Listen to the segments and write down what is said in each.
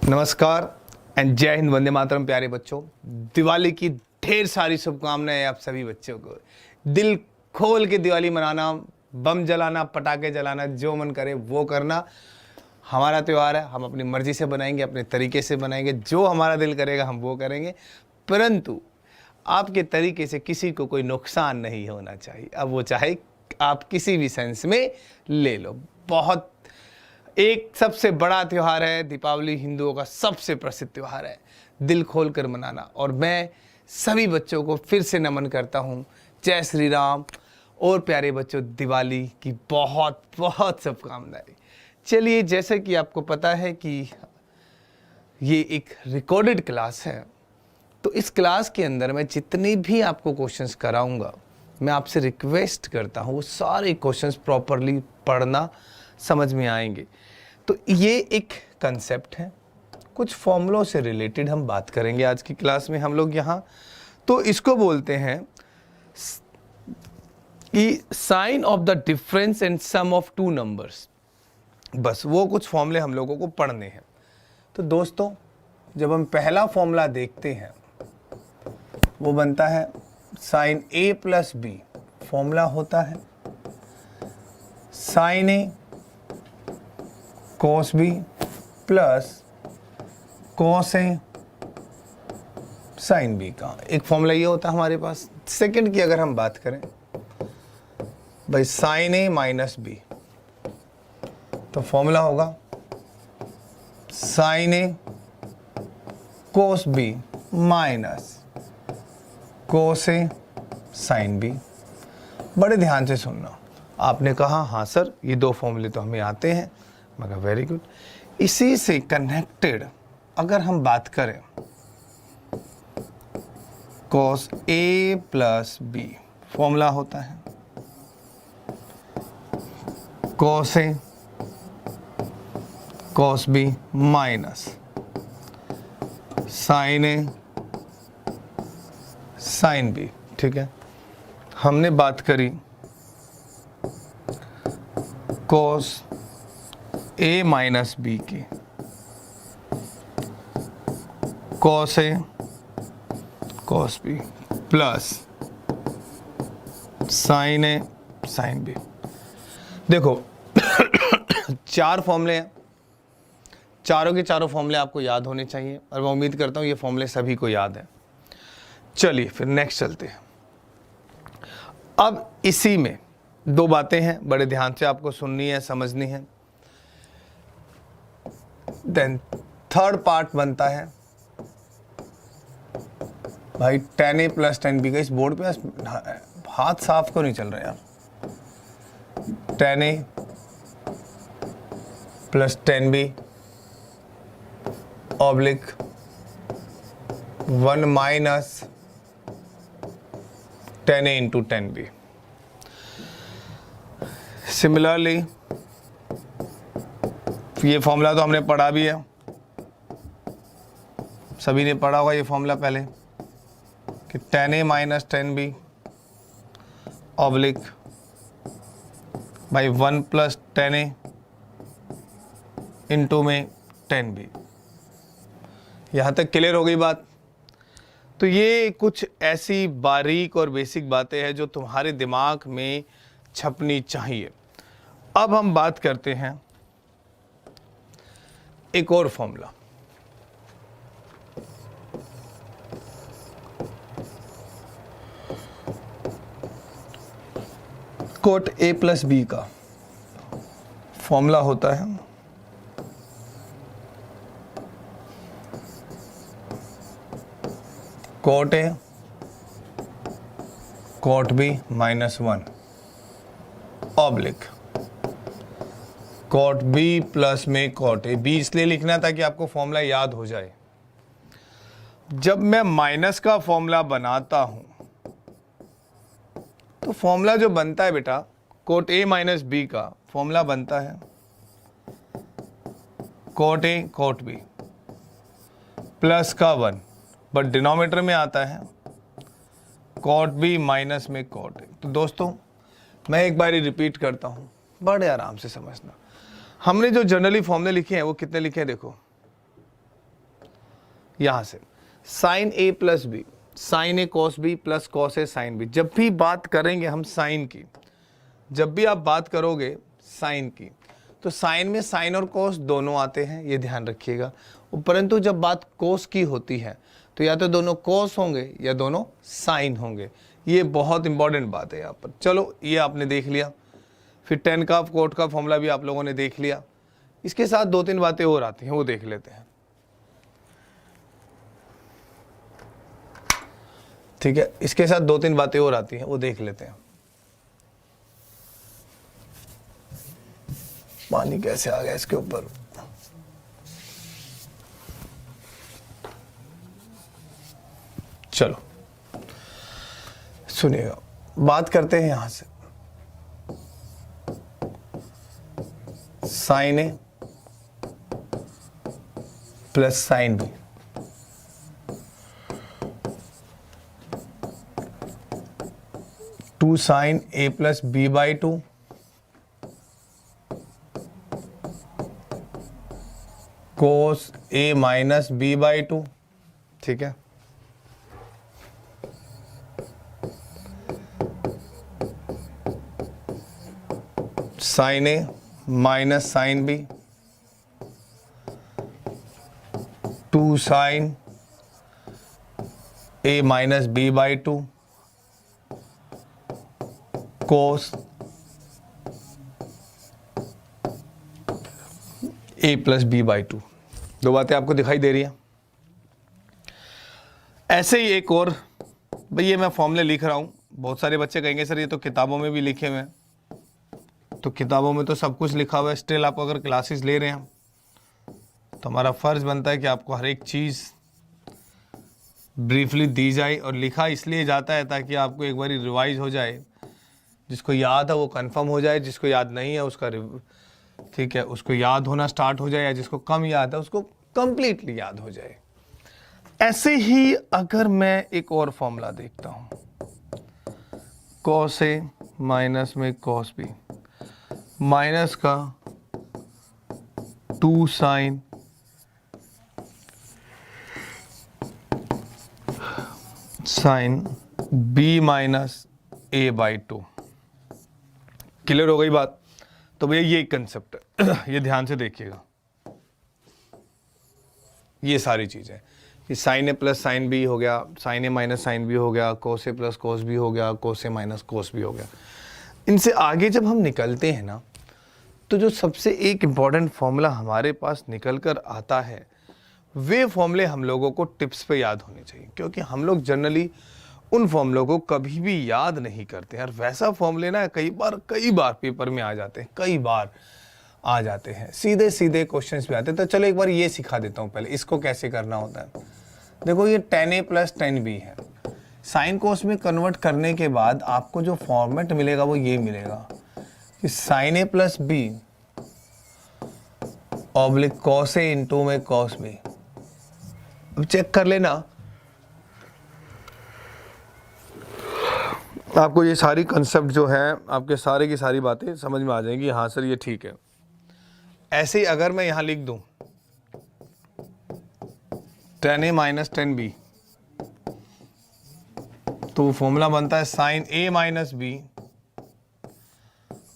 नमस्कार एंड जय हिंद, वंदे मातरम। प्यारे बच्चों, दिवाली की ढेर सारी शुभकामनाएं आप सभी बच्चों को। दिल खोल के दिवाली मनाना, बम जलाना, पटाखे जलाना, जो मन करे वो करना। हमारा त्यौहार है, हम अपनी मर्जी से बनाएंगे, अपने तरीके से बनाएंगे, जो हमारा दिल करेगा हम वो करेंगे, परंतु आपके तरीके से किसी को कोई नुकसान नहीं होना चाहिए। अब वो चाहे आप किसी भी सेंस में ले लो। बहुत एक सबसे बड़ा त्यौहार है दीपावली, हिंदुओं का सबसे प्रसिद्ध त्यौहार है। दिल खोल कर मनाना। और मैं सभी बच्चों को फिर से नमन करता हूँ। जय श्री राम। और प्यारे बच्चों, दिवाली की बहुत बहुत शुभकामनाएं। चलिए, जैसे कि आपको पता है कि ये एक रिकॉर्डेड क्लास है, तो इस क्लास के अंदर मैं जितनी भी आपको क्वेश्चंस कराऊंगा, मैं आपसे रिक्वेस्ट करता हूँ वो सारे क्वेश्चंस प्रॉपरली पढ़ना, समझ में आएंगे। तो ये एक कंसेप्ट है, कुछ फॉर्मूलों से रिलेटेड हम बात करेंगे आज की क्लास में हम लोग यहाँ। तो इसको बोलते हैं कि sine of the difference and sum of two numbers. बस वो कुछ फॉर्मूले हम लोगों को पढ़ने हैं। तो दोस्तों, जब हम पहला फॉर्मूला देखते हैं वो बनता है sine A plus B. Formula होता है sine A cos B plus cos A sine B का एक फॉर्मूला ये होता है हमारे पास। सेकंड की अगर हम बात करें भाई, साइन ए माइनस बी, तो फॉर्मूला होगा साइन ए कोस बी माइनस कोस ए साइन बी। बड़े ध्यान से सुनना। आपने कहा हाँ सर, ये दो फॉर्मूले तो हमें आते हैं। मगर वेरी गुड। इसी से कनेक्टेड अगर हम बात करें, cos A plus B formula होता है cos A cos B minus sign A sine B. ठीक है, हमने बात करी कॉस ए माइनस बी की, cos A cos B plus sign A sine B. देखो चार फॉर्मूले हैं, चारों के चारों फॉर्मूले आपको याद होने चाहिए और मैं उम्मीद करता हूँ ये फॉर्मूले सभी को याद है। चलिए फिर नेक्स्ट चलते हैं। अब इसी में दो बातें हैं, बड़े ध्यान से आपको सुननी है, समझनी है। देन थर्ड पार्ट बनता है भाई tan a plus tan b का। इस बोर्ड पे हाथ साफ को नहीं चल रहा यार। tan a plus tan b oblique 1 minus tan a into tan b। Similarly ये फॉर्मूला तो हमने पढ़ा भी है, सभी ने पढ़ा होगा ये फॉर्मूला पहले कि tan a minus tan b oblique by 1 plus tan a into में tan b। यहाँ तक क्लियर हो गई बात। तो ये कुछ ऐसी बारीक और बेसिक बातें हैं जो तुम्हारे दिमाग में छपनी चाहिए। अब हम बात करते हैं एक और formula, cot A plus B का। फॉर्मूला होता है cot A cot B minus 1 oblique cot B plus में कॉट ए। बी इसलिए लिखना था कि आपको फॉर्मूला याद हो जाए। जब मैं माइनस का फॉर्मूला बनाता हूं तो फॉर्मूला जो बनता है बेटा, कॉट ए माइनस बी का फॉर्मूला बनता है cot A cot B plus का 1, बट डिनोमिनेटर में आता है कॉट बी माइनस में कॉट ए। तो दोस्तों मैं एक बार रिपीट करता हूं, बड़े आराम से समझना। हमने जो जनरली फॉर्मूले लिखे हैं वो कितने लिखे हैं देखो, यहाँ से sine A plus B, sign A cos B plus cos A sine B. जब भी बात करेंगे हम साइन की, जब भी आप बात करोगे साइन की, तो साइन में साइन और कॉस दोनों आते हैं, ये ध्यान रखिएगा। परंतु जब बात कॉस की होती है तो या तो दोनों कॉस होंगे या दोनों साइन होंगे। ये बहुत इंपॉर्टेंट बात है यहाँ पर। चलो ये आपने देख लिया। फिर टेन का कोट का फॉर्मूला भी आप लोगों ने देख लिया। इसके साथ 2-3 बातें और आती हैं, वो देख लेते हैं। ठीक है, इसके साथ 2-3 बातें और आती हैं, वो देख लेते हैं। पानी कैसे आ गया इसके ऊपर। चलो सुनिएगा, बात करते हैं यहां से। Sine A plus sine B, two sine A plus B by 2 cos A minus B by 2। ठीक है, sine A minus sine B, two sine A minus B by 2 cos A plus B by 2। दो बातें आपको दिखाई दे रही हैं। ऐसे ही एक और, भाई ये मैं फॉर्मूले लिख रहा हूं, बहुत सारे बच्चे कहेंगे सर ये तो किताबों में भी लिखे हुए हैं। तो किताबों में तो सब कुछ लिखा हुआ है, स्टिल आप अगर क्लासेस ले रहे हैं तो हमारा फर्ज बनता है कि आपको हर एक चीज़ ब्रीफली दी जाए। और लिखा इसलिए जाता है ताकि आपको एक बार रिवाइज हो जाए, जिसको याद है वो कंफर्म हो जाए, जिसको याद नहीं है उसका ठीक है उसको याद होना स्टार्ट हो जाए, या जिसको कम याद है उसको कंप्लीटली याद हो जाए। ऐसे ही अगर मैं एक और फॉर्मूला देखता हूं, कॉस ए माइनस में कॉस बी माइनस का 2 sine B minus A by 2। Clear हो गई बात। तो भैया ये कंसेप्ट है, ये ध्यान से देखिएगा। ये सारी चीजें कि sign A plus sine B हो गया, sign A minus sine B हो गया, कोस ए प्लस कोस बी हो गया, कोस ए माइनस कोस बी हो गया। इनसे आगे जब हम निकलते हैं ना, तो जो सबसे एक इम्पॉर्टेंट फॉर्मूला हमारे पास निकल कर आता है, वे फॉर्मूले हम लोगों को टिप्स पे याद होने चाहिए, क्योंकि हम लोग जनरली उन फॉर्मूलों को कभी भी याद नहीं करते हैं। और वैसा फॉर्मूले ना कई बार पेपर में आ जाते हैं, कई बार आ जाते हैं, सीधे सीधे क्वेश्चंस भी आते हैं। तो चलो एक बार ये सिखा देता हूँ पहले, इसको कैसे करना होता है। देखो ये tan a plus tan b है, साइन कोस में कन्वर्ट करने के बाद आपको जो फॉर्मेट मिलेगा वो ये मिलेगा कि sign A plus B oblique cos A into में कॉस बी। अब चेक कर लेना, आपको ये सारी कंसेप्ट जो है आपके सारे की सारी बातें समझ में आ जाएंगी। हाँ सर ये ठीक है। ऐसे ही अगर मैं यहां लिख दूं tan a minus tan b, तो फॉर्मूला बनता है साइन a माइनस b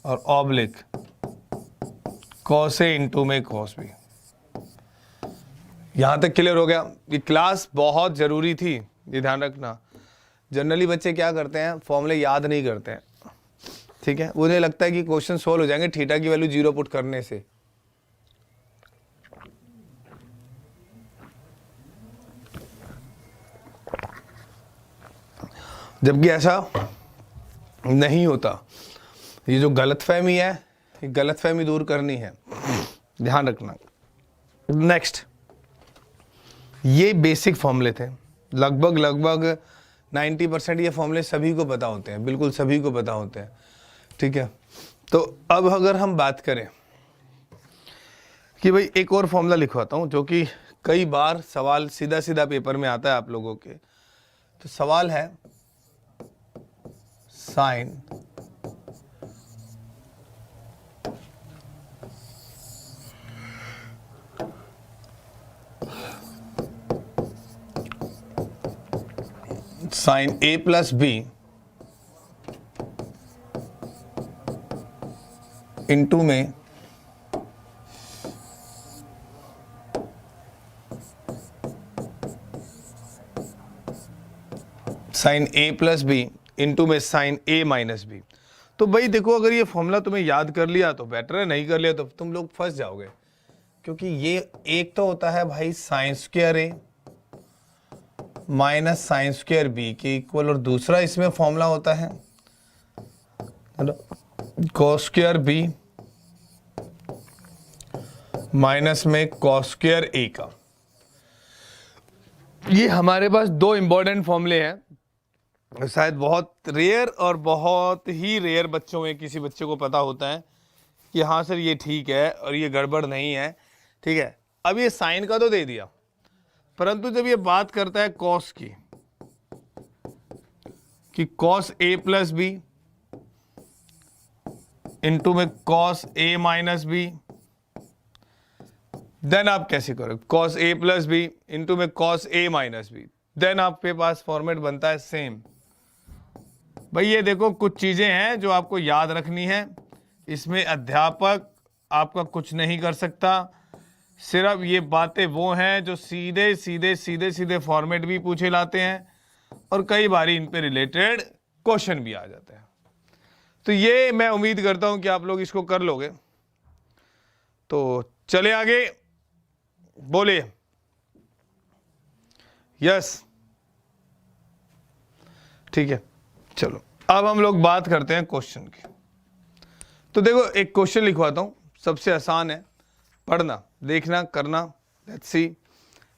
और ऑब्लिक कॉस ए इंटू में कॉस बी। यहां तक क्लियर हो गया। ये क्लास बहुत जरूरी थी, ये ध्यान रखना। जनरली बच्चे क्या करते हैं, फॉर्मूले याद नहीं करते हैं। ठीक है, उन्हें लगता है कि क्वेश्चन सोल्व हो जाएंगे थीटा की वैल्यू 0 पुट करने से। जबकि ऐसा नहीं होता। ये जो गलतफहमी है, ये गलतफहमी दूर करनी है, ध्यान रखना। नेक्स्ट, ये बेसिक फॉर्मूले थे। लगभग 90% ये फॉर्मूले सभी को पता होते हैं, बिल्कुल सभी को पता होते हैं। ठीक है, तो अब अगर हम बात करें कि भाई एक और फॉर्मूला लिखवाता हूं, जो कि कई बार सवाल सीधा सीधा पेपर में आता है आप लोगों के। तो सवाल है sign sign A plus B into में sign A plus B into में साइन ए माइनस बी। तो भाई देखो, अगर ये फॉर्मूला तुम्हें याद कर लिया तो बेटर है, नहीं कर लिया तो तुम लोग फंस जाओगे, क्योंकि ये एक तो होता है भाई साइन स्क्वायर ए माइनस साइन स्क्वायर बी के इक्वल, और दूसरा इसमें फॉर्मूला होता है कॉस स्क्वायर बी माइनस में कॉस स्क्वायर ए का। ये हमारे पास दो इंपॉर्टेंट फॉर्मूले हैं, शायद बहुत रेयर और बहुत ही रेयर बच्चों में किसी बच्चे को पता होता है कि हाँ सर ये ठीक है और ये गड़बड़ नहीं है। ठीक है, अब ये साइन का तो दे दिया, परंतु जब ये बात करता है कॉस की, कि cos A plus B into में cos A minus B, then आप कैसे करोगे? Cos A plus B into में cos A minus B, then आपके पास फॉर्मेट बनता है सेम। भाई ये देखो, कुछ चीजें हैं जो आपको याद रखनी है, इसमें अध्यापक आपका कुछ नहीं कर सकता, सिर्फ ये बातें वो हैं जो सीधे सीधे सीधे सीधे फॉर्मेट भी पूछे लाते हैं और कई बार इन पे रिलेटेड क्वेश्चन भी आ जाते हैं। तो ये मैं उम्मीद करता हूं कि आप लोग इसको कर लोगे। तो चले आगे, बोले यस, ठीक है। चलो अब हम लोग बात करते हैं क्वेश्चन की। तो देखो, एक क्वेश्चन लिखवाता हूं, सबसे आसान है, पढ़ना, देखना, करना। लेट्स सी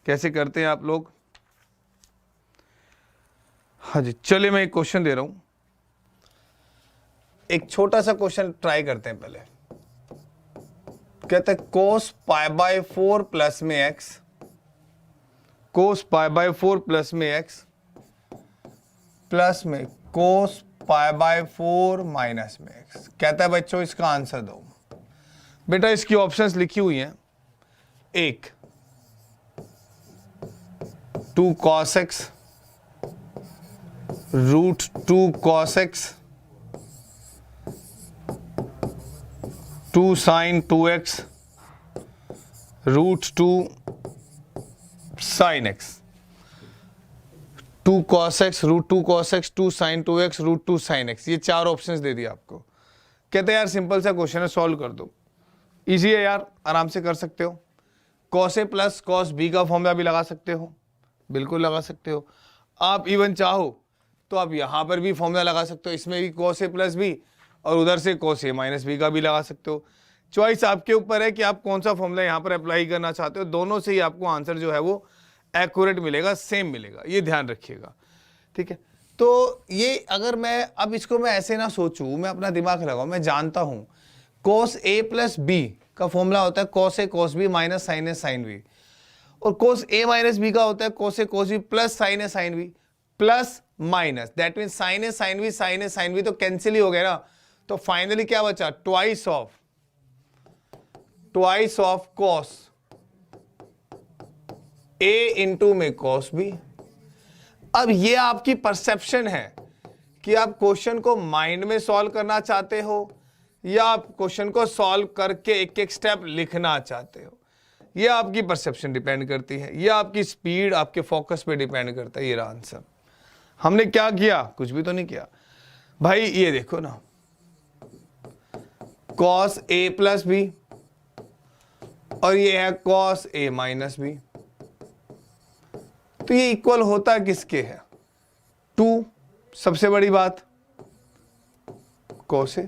कैसे करते हैं आप लोग। हाँ जी, चलिए मैं एक क्वेश्चन दे रहा हूं, एक छोटा सा क्वेश्चन ट्राई करते हैं पहले। कहते हैं कोस पाई बाय 4 प्लस में x, cos pi by 4 plus में एक्स प्लस में कोस पाई बाय 4 माइनस में एक्स। कहता है बच्चों इसका आंसर दो। बेटा इसकी ऑप्शंस लिखी हुई हैं, एक 2 cos x root 2 cos x 2 sin 2x root 2 sin x, 2 cos x root 2 cos x 2 sin 2x root 2 sin x। ये चार ऑप्शंस दे दिया आपको। कहते हैं यार सिंपल सा क्वेश्चन है, सॉल्व कर दो। इजी है यार, आराम से कर सकते हो। cos a plus cos b का फॉर्मूला भी लगा सकते हो, बिल्कुल लगा सकते हो। आप इवन चाहो तो आप यहां पर भी फॉर्मूला लगा सकते हो, इसमें भी cos a प्लस b और उधर से cos a माइनस b का भी लगा सकते हो। चॉइस आपके ऊपर है कि आप कौन सा फॉर्मूला यहां पर अप्लाई करना चाहते हो। दोनों से ही आपको आंसर जो है वो एक्यूरेट मिलेगा, सेम मिलेगा, ये ध्यान रखिएगा। ठीक है, तो ये अगर मैं अब इसको मैं ऐसे ना सोचूं, मैं अपना दिमाग लगाऊं, मैं जानता हूं cos a प्लस b का फॉर्मूला होता है cos a cos b minus sin a sin b, और cos a माइनस b का होता है cos a cos b plus sin a sin b plus minus, that mean sin a sin b तो cancel ही हो गया ना। तो finally क्या बचा? Twice of cos a into में cos b। अब ये आपकी परसेप्शन है कि आप क्वेश्चन को माइंड में सॉल्व करना चाहते हो या आप क्वेश्चन को सॉल्व करके एक एक स्टेप लिखना चाहते हो। ये आपकी परसेप्शन डिपेंड करती है, ये आपकी स्पीड, आपके फोकस पे डिपेंड करता है। ये रहा आंसर। हमने क्या किया? कुछ भी तो नहीं किया भाई। ये देखो ना, cos a प्लस बी और ये है cos a माइनस बी, तो ये इक्वल होता किसके है? 2, सबसे बड़ी बात cos a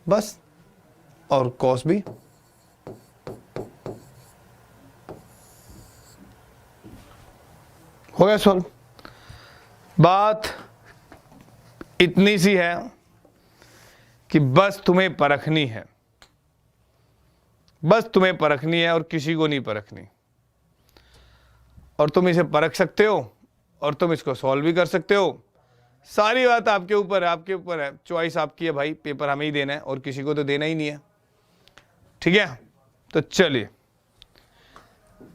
बस, और cos b। हो गया सॉल्व। बात इतनी सी है कि बस तुम्हें परखनी है, बस तुम्हें परखनी है और किसी को नहीं परखनी। और तुम इसे परख सकते हो और तुम इसको सॉल्व भी कर सकते हो। सारी बात आपके ऊपर है, आपके ऊपर है, चॉइस आपकी है भाई। पेपर हमें ही देना है और किसी को तो देना ही नहीं है। ठीक है, तो चलिए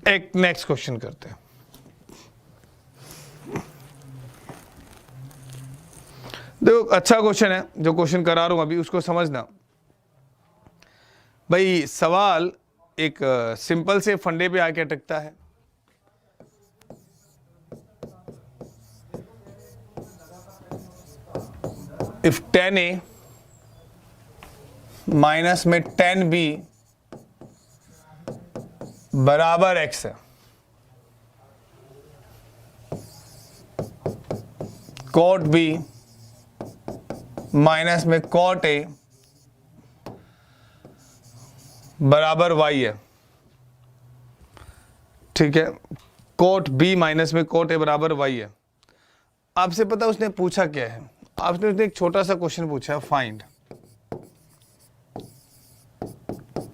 एक नेक्स्ट क्वेश्चन करते हैं। देखो अच्छा क्वेश्चन है, जो क्वेश्चन करा रहा हूं अभी उसको समझना भाई। सवाल एक सिंपल से फंडे पे आके अटकता है। इफ 10A माइनस में 10B बराबर x है, कॉट B माइनस में कॉट A बराबर y है, ठीक है। कॉट B माइनस में कॉट A बराबर y है। आपसे पता उसने पूछा क्या है? आपने उसने एक छोटा सा क्वेश्चन पूछा है, find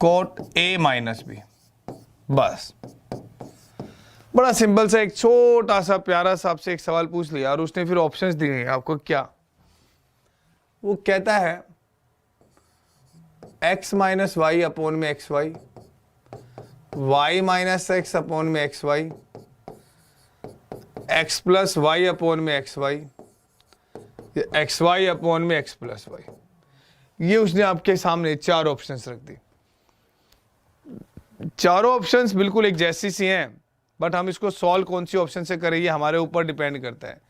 cot A minus B। बस बड़ा सिंपल सा एक छोटा सा प्यारा सा आपसे एक सवाल पूछ लिया और उसने फिर ऑप्शंस दिए हैं आपको। क्या वो कहता है? x माइनस वाई अपोन में x y, y minus x upon में x y, x plus y upon में x y, x y upon में एक्स प्लस वाई। ये उसने आपके सामने चार ऑप्शंस रख दी। चारों ऑप्शंस बिल्कुल एक जैसी सी हैं, बट हम इसको सॉल्व कौन सी ऑप्शन से करें ये हमारे ऊपर डिपेंड करता है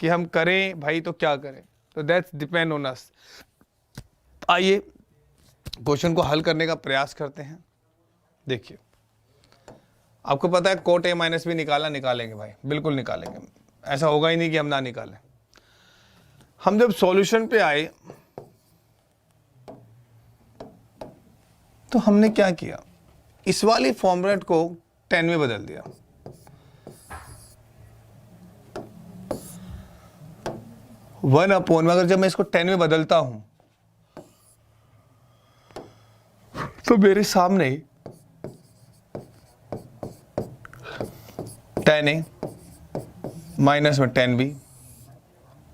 कि हम करें भाई तो क्या करें। तो दैट्स डिपेंड ऑन अस। आइए क्वेश्चन को हल करने का प्रयास करते हैं। देखिए आपको पता है कोट A माइनस भी निकालेंगे भाई, बिल्कुल निकालेंगे। ऐसा होगा ही नहीं कि हम ना निकालें। हम जब सॉल्यूशन पे आए तो हमने क्या किया, इस वाली फॉर्मूलेट को 10 में बदल दिया। वन अपॉन में, अगर जब मैं इसको 10 में बदलता हूं तो मेरे सामने 10A माइनस में 10B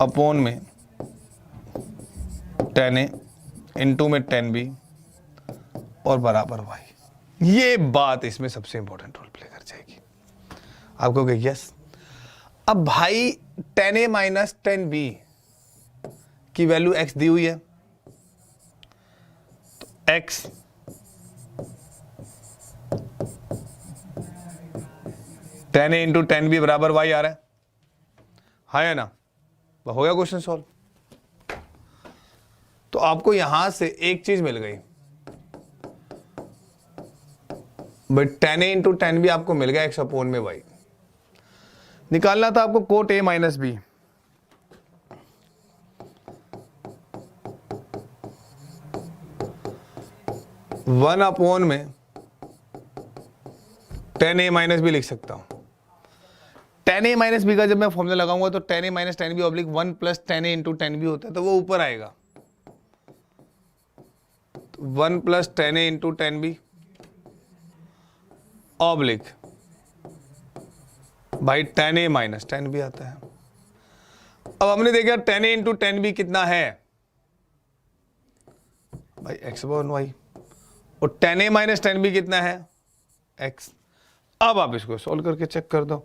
अपॉन में 10A इंटू में 10B और बराबर y। ये बात इसमें सबसे इंपॉर्टेंट रोल प्ले कर जाएगी। आपको कहे यस। अब भाई 10A माइनस 10B की वैल्यू x दी हुई है, तो x 10A इंटू 10B बराबर y आ रहा है, है ना? हो गया क्वेश्चन सॉल्व। तो आपको यहां से एक चीज मिल गई, बट 10A इंटू 10B आपको मिल गया x अपोन में y। निकालना था आपको cot A minus B। One upon में 10A माइनस B लिख सकता हूं। 10A माइनस B का जब मैं फॉर्मूला लगाऊंगा तो 10A minus 10B oblique 1 plus 10A into 10B होता है, तो वो ऊपर आएगा। 1 plus 10A into 10B oblique भाई 10A माइनस 10B आता है। अब हमने देखा 10A इंटू 10B कितना है भाई x अपॉन y, और 10A माइनस 10B कितना है x। अब आप इसको सॉल्व करके चेक कर दो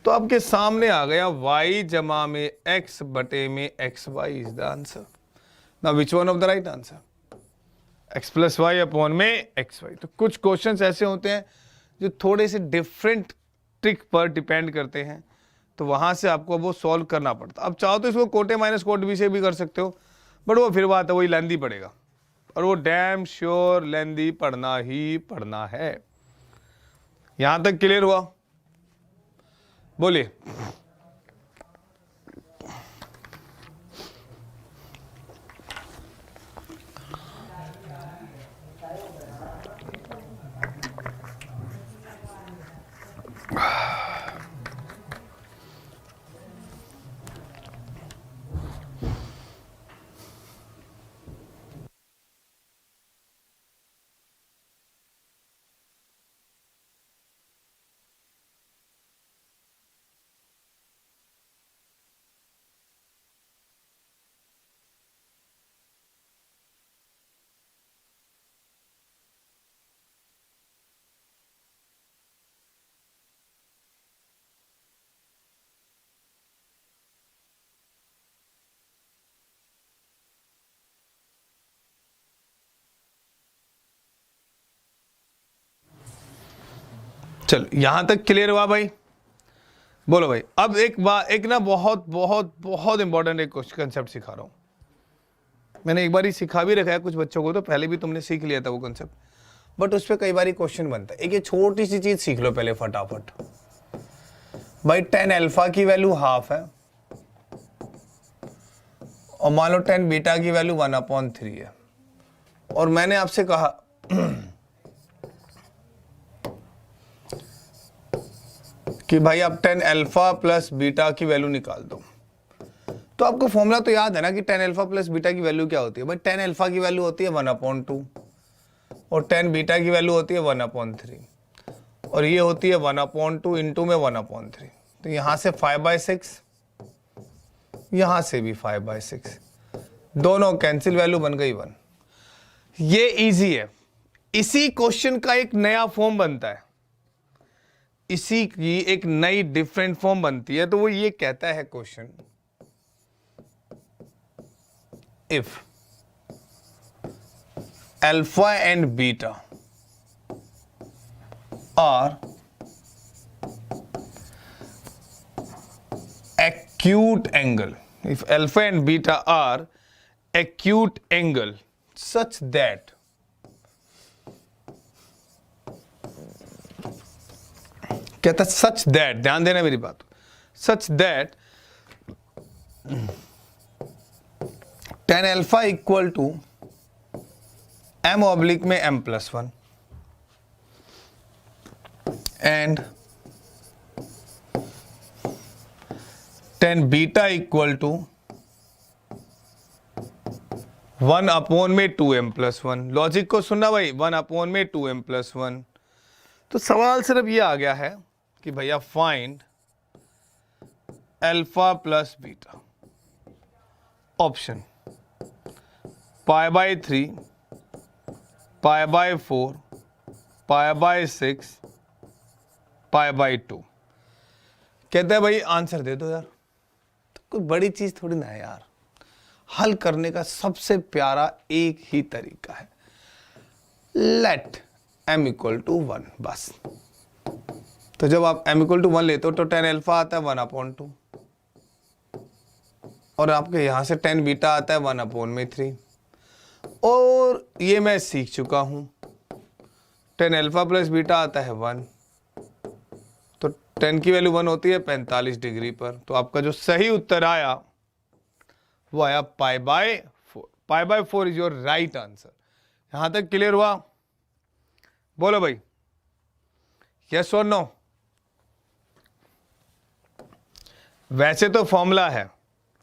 तो आपके सामने आ गया y जमा में x बटे में xy is the answer. Now which one of the right answer? x plus y upon में xy। तो कुछ क्वेश्चंस ऐसे होते हैं जो थोड़े से डिफरेंट ट्रिक पर डिपेंड करते हैं, तो वहां से आपको वो सॉल्व करना पड़ता। अब चाहो तो इसको कोटे माइनस कोट बी से भी कर सकते हो, बट वो फिर बात है वही लेंदी पड़ेगा, और वो डैम श्योर लेंदी पढ़ना ही पढ़ना है। यहां तक क्लियर हुआ? बोलिए। चलो यहां तक क्लियर हुआ भाई? बोलो भाई। अब एक ना बहुत बहुत बहुत इंपॉर्टेंट एक कंसेप्ट सिखा रहा हूं। मैंने एक बार ही सिखा भी रखा है कुछ बच्चों को, तो पहले भी तुमने सीख लिया था वो कंसेप्ट, बट उस पर कई बार क्वेश्चन बनता है। एक ये छोटी सी चीज सीख लो पहले फटाफट भाई। 10 अल्फा की वैल्यू हाफ है और मान लो 10 बीटा की वैल्यू 1/3 है, और मैंने आपसे कहा कि भाई आप 10 अल्फा प्लस बीटा की वैल्यू निकाल दो। तो आपको फॉर्मूला तो याद है ना कि 10 अल्फा प्लस बीटा की वैल्यू क्या होती है भाई? 10 अल्फा की वैल्यू होती है 1/2 और 10 बीटा की वैल्यू होती है 1/3, और ये होती है 1/2 इंटू में 1/3। तो यहां से 5/6, यहां से भी 5/6, दोनों कैंसिल, वैल्यू बन गई 1। ये इजी है। इसी क्वेश्चन का एक नया फॉर्म बनता है, इसी की एक नई डिफरेंट फॉर्म बनती है। तो वो ये कहता है question, if alpha and beta are acute angle, if alpha and beta are acute angle such that कहता सच दैट, ध्यान देना मेरी बात, such that 10 alpha equal to m oblique में m+1 and 10 beta equal to 1/2m+1। Logic को सुनना भाई, 1/2m+1। तो सवाल सिर्फ ये आ गया है कि भैया find alpha plus beta. Option π/3, π/4, π/6, π/2। कहते हैं भाई आंसर दे दो यार। तो कोई बड़ी चीज थोड़ी ना है यार, हल करने का सबसे प्यारा एक ही तरीका है, लेट m = 1 बस। तो जब आप m = 1 लेते हो तो 10 अल्फा आता है 1/2, और आपके यहां से 10 बीटा आता है 1/3, और ये मैं सीख चुका हूं 10 अल्फा प्लस बीटा आता है 1, तो 10 की वैल्यू 1 होती है 45 डिग्री पर। तो आपका जो सही उत्तर आया वो आया π/4। π/4 इज योर राइट आंसर। यहां तक क्लियर हुआ? बोलो भाई, यस और नो? वैसे तो फॉर्मूला है,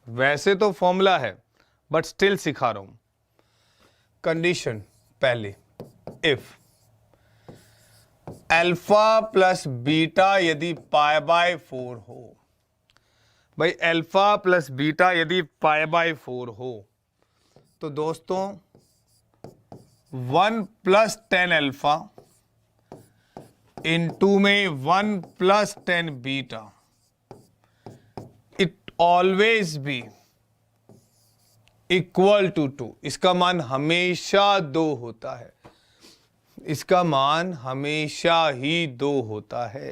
वैसे तो फॉर्मूला है, बट स्टिल सिखा रहा हूं। कंडीशन पहली, इफ अल्फा प्लस बीटा यदि π/4 हो, भाई अल्फा प्लस बीटा यदि π/4 हो, तो दोस्तों 1 + 10 अल्फा इंटू में 1 + 10 beta, it always be equal to 2। इसका मान हमेशा 2 होता है, इसका मान हमेशा ही 2 होता है।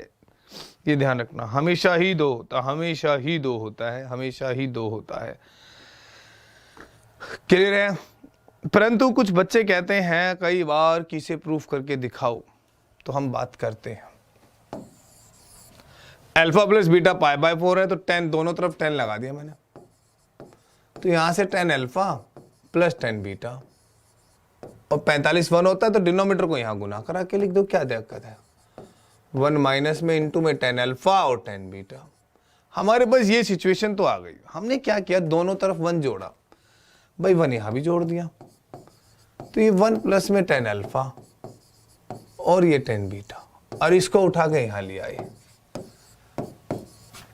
ये ध्यान रखना, हमेशा ही 2 होता, हमेशा ही 2 होता है, हमेशा ही 2 होता है। क्लियर है? परंतु कुछ बच्चे कहते हैं कई बार कि इसे प्रूफ करके दिखाओ, तो हम बात करते हैं। अल्फा प्लस बीटा π/4 है, तो 10 दोनों तरफ 10 लगा दिया मैंने, तो यहां से 10 अल्फा प्लस 10 बीटा, और 45 1 होता है तो डिनोमिनेटर को यहां गुना करा के लिख दो, क्या दिक्कत है? 1 माइनस में इंटू में 10 अल्फा और 10 बीटा। हमारे पास ये सिचुएशन तो आ गई। हमने क्या किया, दोनों तरफ 1 जोड़ा, भाई 1 यहां भी जोड़ दिया, तो ये 1 प्लस में 10 अल्फा और ये 10 बीटा, और इसको उठा के यहां लिया, ये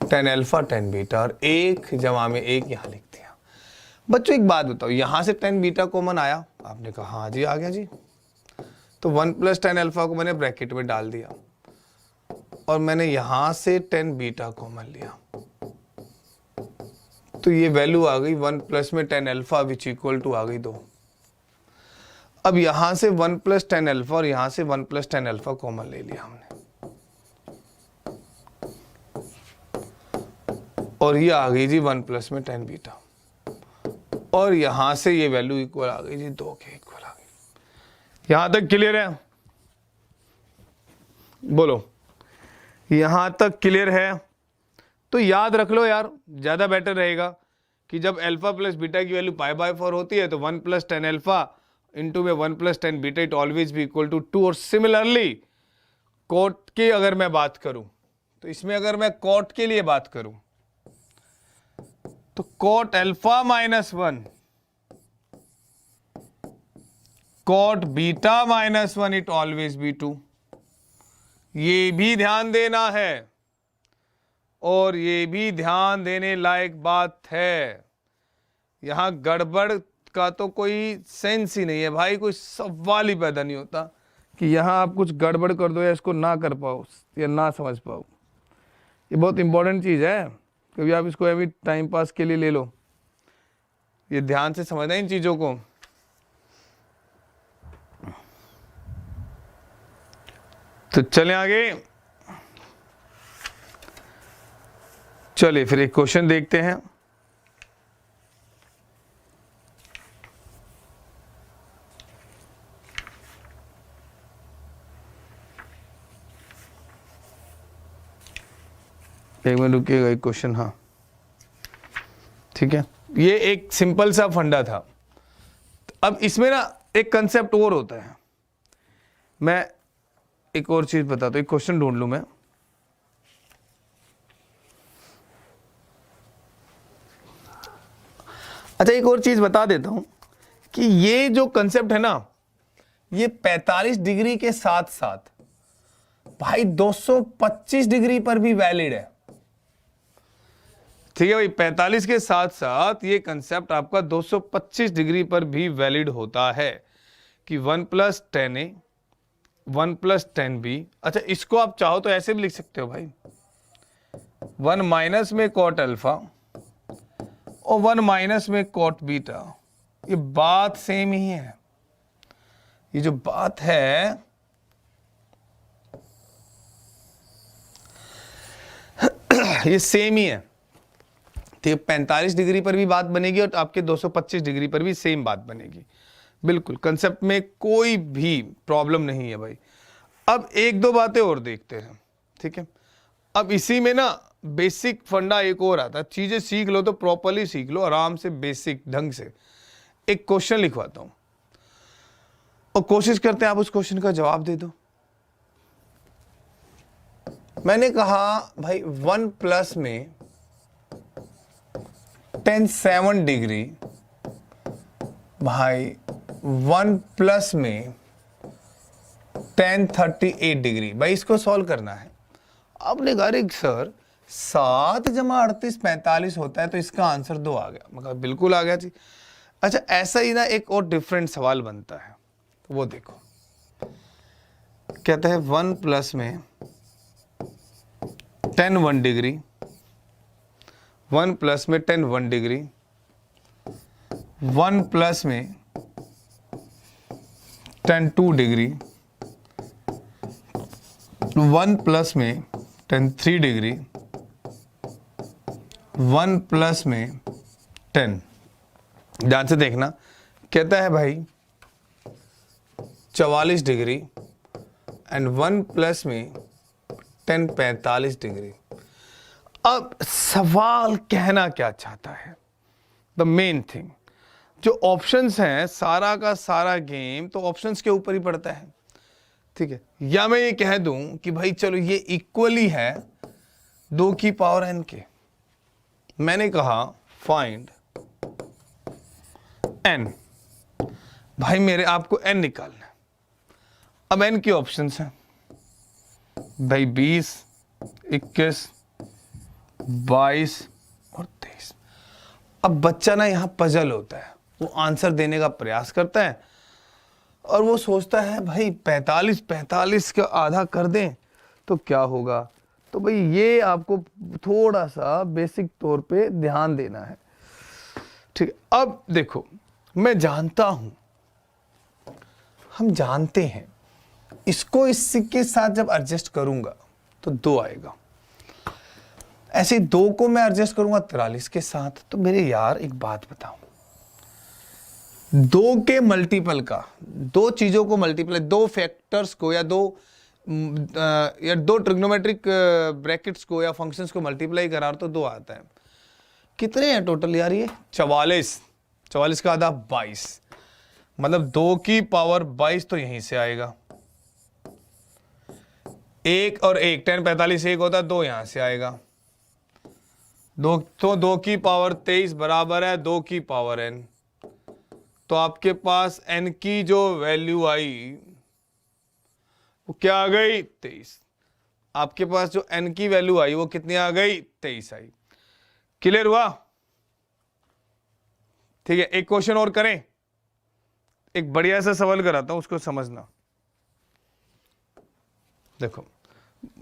10 अल्फा 10 बीटा, और 1 जमा में 1 यहां लिख दिया। बच्चों एक बात बताओ, यहां से 10 बीटा कॉमन आया? आपने कहा हाँ जी आ गया जी। तो 1 + 10 अल्फा को मैंने ब्रैकेट में डाल दिया, और मैंने यहां से 10 बीटा कॉमन लिया, तो ये वैल्यू आ गई 1 + में 10 अल्फा विच इक्वल टू आ गई 2। अब यहां से 1 + 10 अल्फा और यहां से 1 + 10 अल्फा कॉमन ले लिया हमने, और ये आ गई जी 1 प्लस में 10 बीटा, और यहां से ये वैल्यू इक्वल आ गई जी 2 के इक्वल आ गई। यहां तक क्लियर है? बोलो, यहां तक क्लियर है? तो याद रख लो यार, ज्यादा बेटर रहेगा कि जब अल्फा प्लस बीटा की वैल्यू π/4 होती है तो 1 प्लस 10 अल्फा इंटू में 1 प्लस 10 बीटा, इट ऑलवेज भी इक्वल टू 2। और सिमिलरली कॉट की अगर मैं बात करूं तो इसमें अगर मैं कॉट के लिए बात करूं तो cot alpha -1 cot beta -1 it always be 2। ये भी ध्यान देना है, और ये भी ध्यान देने लायक बात है। यहां गड़बड़ का तो कोई सेंस ही नहीं है भाई, कोई सवाल ही पैदा नहीं होता कि यहां आप कुछ गड़बड़ कर दो या इसको ना कर पाओ या ना समझ पाओ। ये बहुत इंपॉर्टेंट चीज है, कभी आप इसको अभी टाइम पास के लिए ले लो, ये ध्यान से समझना इन चीजों को। तो चलें आगे, चलिए फिर एक क्वेश्चन देखते हैं। एक मिनट रुकिएगा, एक क्वेश्चन, हाँ ठीक है। ये एक सिंपल सा फंडा था। अब इसमें ना एक कंसेप्ट और होता है, मैं एक और चीज बताता हूं, एक क्वेश्चन ढूंढ लूं मैं। अच्छा, एक और चीज बता देता हूं कि ये जो कंसेप्ट है ना, ये 45 डिग्री के साथ साथ भाई 225 डिग्री पर भी वैलिड है। ठीक है भाई, 45 के साथ साथ ये कंसेप्ट आपका 225 डिग्री पर भी वैलिड होता है कि 1 प्लस 10a 1 प्लस 10b। अच्छा, इसको आप चाहो तो ऐसे भी लिख सकते हो भाई, 1 माइनस में कॉट अल्फा और 1 माइनस में कॉट बीटा। ये बात सेम ही है, ये जो बात है ये सेम ही है। तो 45 डिग्री पर भी बात बनेगी और आपके 225 डिग्री पर भी सेम बात बनेगी। बिल्कुल, कंसेप्ट में कोई भी प्रॉब्लम नहीं है भाई। अब एक दो बातें और देखते हैं, ठीक है। अब इसी में ना बेसिक फंडा एक और आता है, चीजें सीख लो तो प्रॉपरली सीख लो, आराम से बेसिक ढंग से। एक क्वेश्चन लिखवाता हूं और कोशिश करते हैं आप उस क्वेश्चन का जवाब दे दो। मैंने कहा भाई 1 प्लस में 10 डिग्री, भाई 1 प्लस में 10 डिग्री, भाई इसको सॉल्व करना है। आपने कहा अरे सर 7 जमा 38 45 होता है, तो इसका आंसर 2 आ गया। मैं कहा बिल्कुल आ गया जी। अच्छा, ऐसा ही ना एक और डिफरेंट सवाल बनता है, तो वो देखो। कहता है 1 प्लस में 10 1 डिग्री, 1 प्लस में 10 1 डिग्री, 1 प्लस में 10 2 डिग्री, 1 प्लस में 10 3 डिग्री, 1 प्लस में 10। ध्यान से देखना, कहता है भाई 44 डिग्री एंड 1 प्लस में 10 45 डिग्री। अब सवाल कहना क्या चाहता है, द मेन थिंग, जो ऑप्शंस हैं, सारा का सारा गेम तो ऑप्शंस के ऊपर ही पड़ता है, ठीक है। या मैं ये कह दूं कि भाई चलो ये इक्वली है 2 की पावर n के। मैंने कहा फाइंड n, भाई मेरे आपको n निकालना है। अब n के ऑप्शंस हैं भाई 20 21 22 और 23। अब बच्चा ना यहां पजल होता है, वो आंसर देने का प्रयास करता है और वो सोचता है भाई 45 का आधा कर दें तो क्या होगा। तो भाई ये आपको थोड़ा सा बेसिक तौर पे ध्यान देना है, ठीक है। अब देखो, मैं जानता हूं, हम जानते हैं, इसको इसके साथ जब एडजस्ट करूंगा तो 2 आएगा। ऐसे 2 को मैं एडजस्ट करूंगा 43 के साथ। तो मेरे यार एक बात बताओ, 2 के मल्टीपल का, 2 चीजों को मल्टीपल, 2 फैक्टर्स को या 2 ट्रिग्नोमेट्रिक ब्रैकेट्स को या फंक्शंस को मल्टीप्लाई करा तो 2 आता है। कितने हैं टोटल यार ये? 44। 44 का आधा 22, मतलब 2 की पावर 22 तो यहीं से आएगा। 1 और 1 10 45 1 होता है, 2 यहां से आएगा। 2 तो 2 की पावर 23 बराबर है 2 की पावर n। तो आपके पास n की जो वैल्यू आई वो क्या आ गई? 23। आपके पास जो n की वैल्यू आई वो कितनी आ गई? 23 आई। क्लियर हुआ? ठीक है, एक क्वेश्चन और करें। एक बढ़िया सा सवाल कराता हूं, उसको समझना। देखो,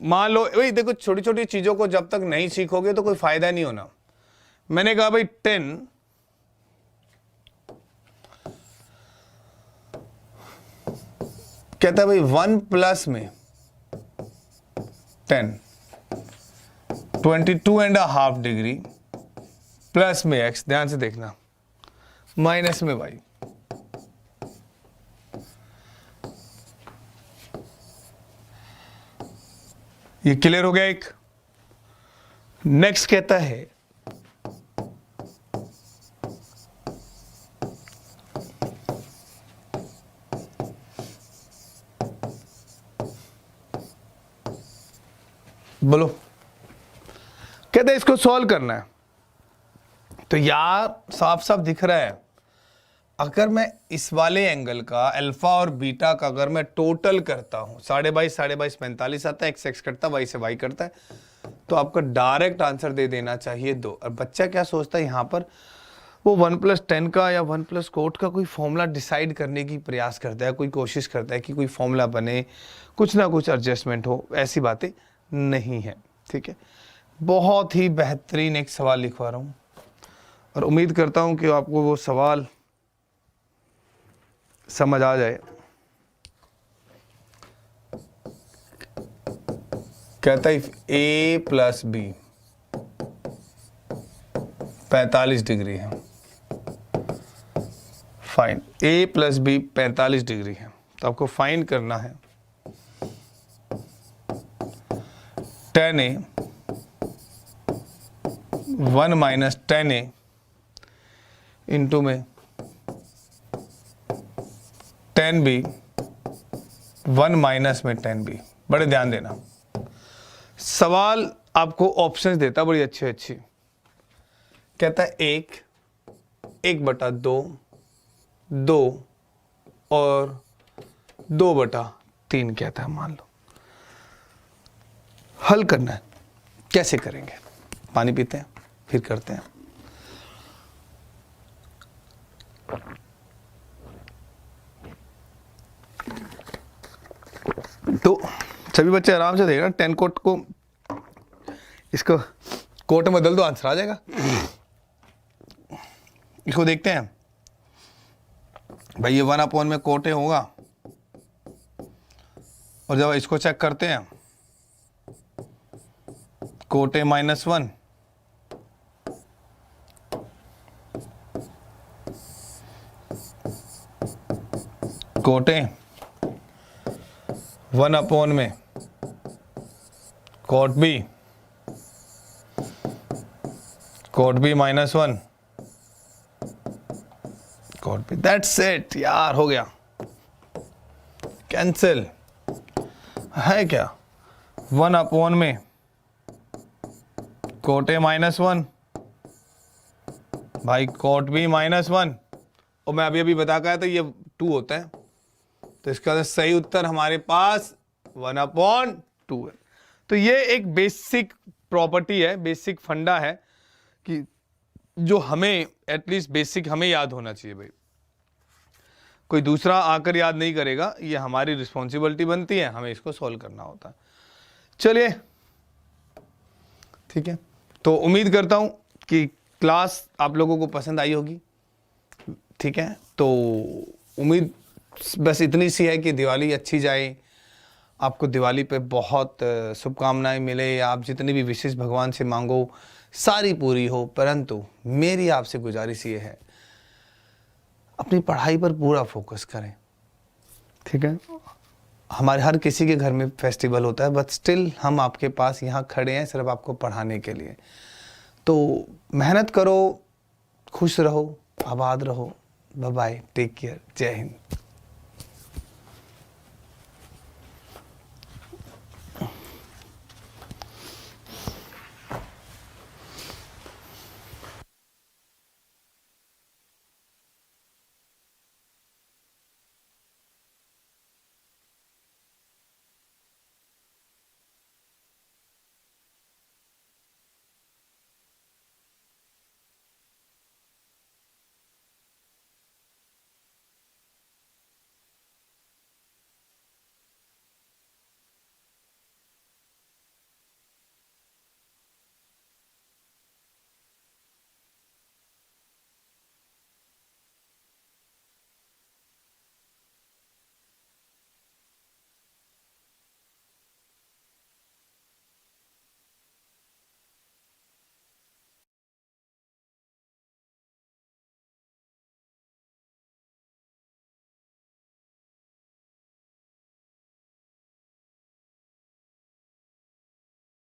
मान लो भाई, देखो छोटी छोटी चीजों को जब तक नहीं सीखोगे तो कोई फायदा नहीं होना। मैंने कहा भाई 10 कहता है भाई 1 प्लस में 10 22.5 डिग्री प्लस में x, ध्यान से देखना, माइनस में y। ये क्लियर हो गया एक। नेक्स्ट कहता है बोलो, कहते हैं इसको सॉल्व करना है। तो यार साफ साफ दिख रहा है, अगर मैं इस वाले एंगल का अल्फा और बीटा का अगर मैं टोटल करता हूं, 22.5 22.5 45 आता है, x कटता है, y से y कटता है, तो आपका डायरेक्ट आंसर दे देना चाहिए 2। और बच्चा क्या सोचता है यहां पर, वो 1 + 10 का या 1 + कोट का कोई फॉर्मूला डिसाइड करने की प्रयास करता है, कोई कोशिश करता है कि कोई फॉर्मूला बने, कुछ ना कुछ एडजस्टमेंट हो। ऐसी बातें नहीं है। ठीक है, बहुत ही बेहतरीन एक सवाल लिखवा रहा हूं और उम्मीद करता हूं कि आपको वो सवाल समझ आ जाए। कहता है a + b 45 डिग्री है, फाइन। a + b 45 डिग्री है, तो आपको फाइंड करना है tan a 1 - tan a into में tan b 1 - में tan b। बड़े ध्यान देना, सवाल आपको ऑप्शंस देता बड़ी अच्छी अच्छी। कहता है 1/2 2 और 2/3 कहता है। मान लो हल करना है, कैसे करेंगे? पानी पीते हैं फिर करते हैं। तो सभी बच्चे आराम से देखना, 10 कोट को इसको कोट में बदल दो, आंसर आ जाएगा। इसको देखते हैं भाई, ये 1 में कोट ए होगा, और जब इसको चेक करते हैं कोट ए -1 कोट ए 1 में cot B -1 cot B. That's it यार, हो गया, कैंसिल है क्या? 1 में कोट ए -1 भाई कोट बी -1, और मैं अभी बता के आया था ये 2 होता है, तो इसका सही उत्तर हमारे पास 1/2 है। तो ये एक बेसिक प्रॉपर्टी है, बेसिक फंडा है कि जो हमें एटलीस्ट बेसिक हमें याद होना चाहिए भाई। कोई दूसरा आकर याद नहीं करेगा, ये हमारी रिस्पॉन्सिबिलिटी बनती है, हमें इसको सॉल्व करना होता है। चलिए ठीक है, तो उम्मीद करता हूं कि क्लास आप लोगों को पसंद आई होगी। ठीक है, तो उम्मीद बस इतनी सी है कि दिवाली अच्छी जाए, आपको दिवाली पे बहुत शुभकामनाएं मिले, आप जितनी भी विशेष भगवान से मांगो सारी पूरी हो। परंतु मेरी आपसे गुजारिश ये है, अपनी पढ़ाई पर पूरा फोकस करें, ठीक है। हमारे हर किसी के घर में फेस्टिवल होता है, बट स्टिल हम आपके पास यहाँ खड़े हैं सिर्फ आपको पढ़ाने के लिए। तो मेहनत करो, खुश रहो, आबाद रहो। बाय बाय, टेक केयर, जय हिंद।